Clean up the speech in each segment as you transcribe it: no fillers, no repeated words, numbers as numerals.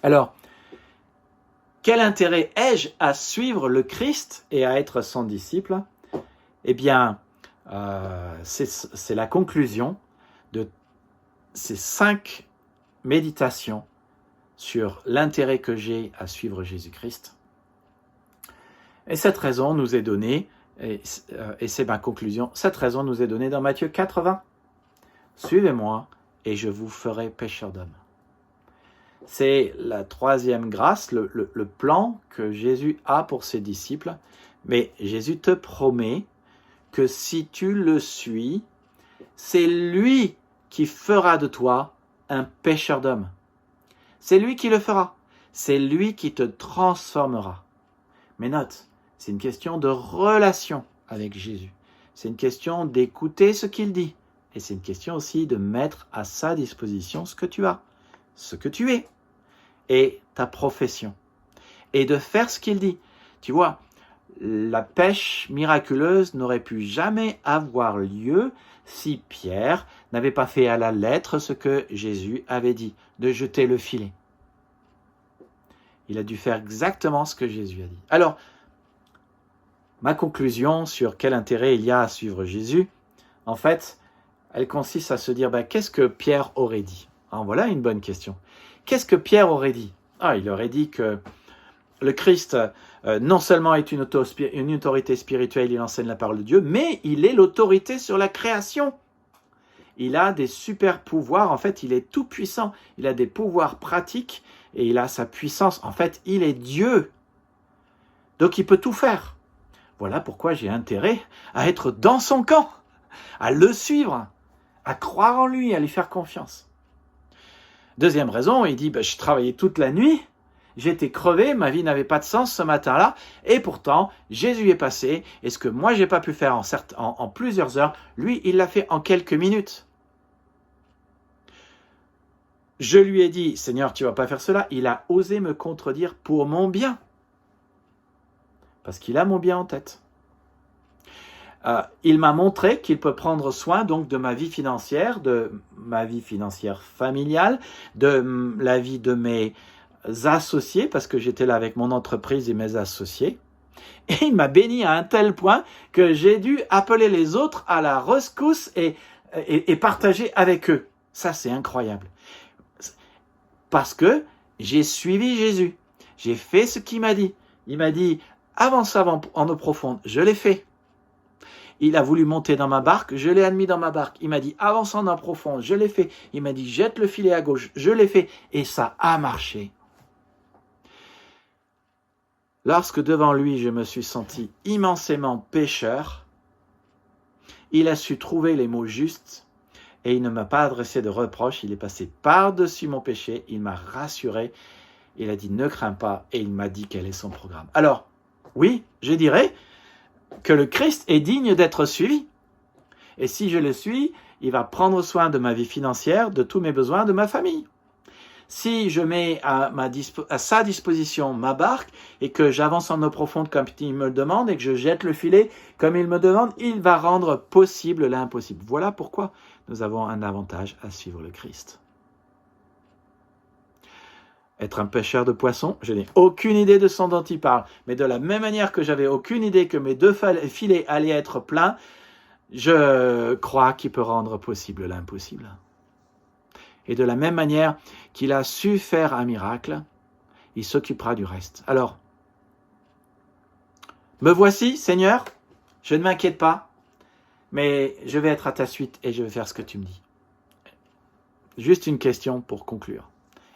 Alors, quel intérêt ai-je à suivre le Christ et à être son disciple? Eh bien, c'est la conclusion de ces 5 méditations sur l'intérêt que j'ai à suivre Jésus-Christ. Et cette raison nous est donnée, et c'est ma conclusion, cette raison nous est donnée dans Matthieu 80. Suivez-moi et je vous ferai pécheurs d'hommes. C'est la 3e grâce, le plan que Jésus a pour ses disciples. Mais Jésus te promet que si tu le suis, c'est lui qui fera de toi un pécheur d'hommes. C'est lui qui le fera. C'est lui qui te transformera. Mais note, c'est une question de relation avec Jésus. C'est une question d'écouter ce qu'il dit. Et c'est une question aussi de mettre à sa disposition ce que tu as, ce que tu es, et ta profession. Et de faire ce qu'il dit. Tu vois, la pêche miraculeuse n'aurait pu jamais avoir lieu si Pierre n'avait pas fait à la lettre ce que Jésus avait dit, de jeter le filet. Il a dû faire exactement ce que Jésus a dit. Alors, ma conclusion sur quel intérêt il y a à suivre Jésus, en fait, elle consiste à se dire, qu'est-ce que Pierre aurait dit? Alors voilà une bonne question. Qu'est-ce que Pierre aurait dit? Il aurait dit que le Christ, non seulement est une autorité spirituelle, il enseigne la parole de Dieu, mais il est l'autorité sur la création. Il a des super pouvoirs, en fait, il est tout puissant. Il a des pouvoirs pratiques et il a sa puissance. En fait, il est Dieu. Donc il peut tout faire. Voilà pourquoi j'ai intérêt à être dans son camp, à le suivre, à croire en lui, à lui faire confiance. Deuxième raison, il dit, je travaillais toute la nuit, j'étais crevé, ma vie n'avait pas de sens ce matin-là, et pourtant, Jésus est passé, et ce que moi j'ai pas pu faire en plusieurs heures, lui, il l'a fait en quelques minutes. Je lui ai dit, Seigneur, tu vas pas faire cela, il a osé me contredire pour mon bien, parce qu'il a mon bien en tête. Il m'a montré qu'il peut prendre soin donc de ma vie financière familiale, de la vie de mes associés, parce que j'étais là avec mon entreprise et mes associés. Et il m'a béni à un tel point que j'ai dû appeler les autres à la rescousse et partager avec eux. Ça, c'est incroyable. Parce que j'ai suivi Jésus. J'ai fait ce qu'il m'a dit. Il m'a dit, avance en eau profonde. Je l'ai fait. Il a voulu monter dans ma barque, je l'ai admis dans ma barque. Il m'a dit, avance en eau profonde, je l'ai fait. Il m'a dit, jette le filet à gauche, je l'ai fait. Et ça a marché. Lorsque devant lui, je me suis senti immensément pécheur, il a su trouver les mots justes et il ne m'a pas adressé de reproches. Il est passé par-dessus mon péché, il m'a rassuré. Il a dit, ne crains pas, et il m'a dit quel est son programme. Alors, oui, je dirais que le Christ est digne d'être suivi. Et si je le suis, il va prendre soin de ma vie financière, de tous mes besoins, de ma famille. Si je mets à sa disposition ma barque et que j'avance en eau profonde comme il me le demande et que je jette le filet comme il me demande, il va rendre possible l'impossible. Voilà pourquoi nous avons un avantage à suivre le Christ. Être un pêcheur de poissons, je n'ai aucune idée de ce dont il parle. Mais de la même manière que j'avais aucune idée que mes 2 filets allaient être pleins, je crois qu'il peut rendre possible l'impossible. Et de la même manière qu'il a su faire un miracle, il s'occupera du reste. Alors, me voici, Seigneur, je ne m'inquiète pas, mais je vais être à ta suite et je vais faire ce que tu me dis. Juste une question pour conclure.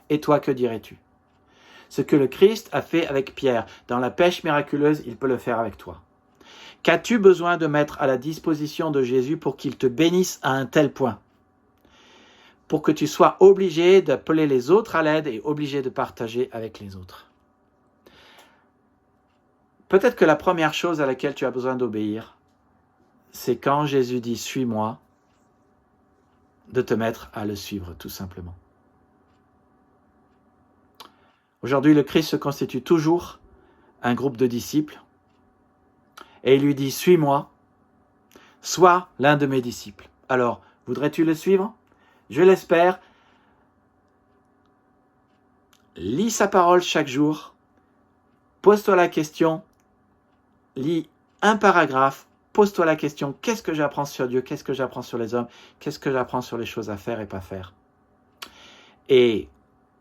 Et toi, que dirais-tu? Ce que le Christ a fait avec Pierre dans la pêche miraculeuse, il peut le faire avec toi. Qu'as-tu besoin de mettre à la disposition de Jésus pour qu'il te bénisse à un tel point? Pour que tu sois obligé d'appeler les autres à l'aide et obligé de partager avec les autres. Peut-être que la première chose à laquelle tu as besoin d'obéir, c'est quand Jésus dit « suis-moi », de te mettre à le suivre tout simplement. Aujourd'hui, le Christ se constitue toujours un groupe de disciples et il lui dit « suis-moi, sois l'un de mes disciples ». Alors, voudrais-tu le suivre? Je l'espère. lis sa parole chaque jour, pose-toi la question, lis un paragraphe, pose-toi la question, qu'est-ce que j'apprends sur Dieu, qu'est-ce que j'apprends sur les hommes, qu'est-ce que j'apprends sur les choses à faire et pas faire. Et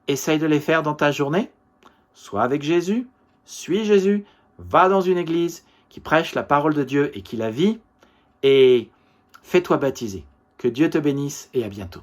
essaye de les faire dans ta journée, sois avec Jésus, suis Jésus, va dans une église qui prêche la parole de Dieu et qui la vit, et fais-toi baptiser. Que Dieu te bénisse et à bientôt.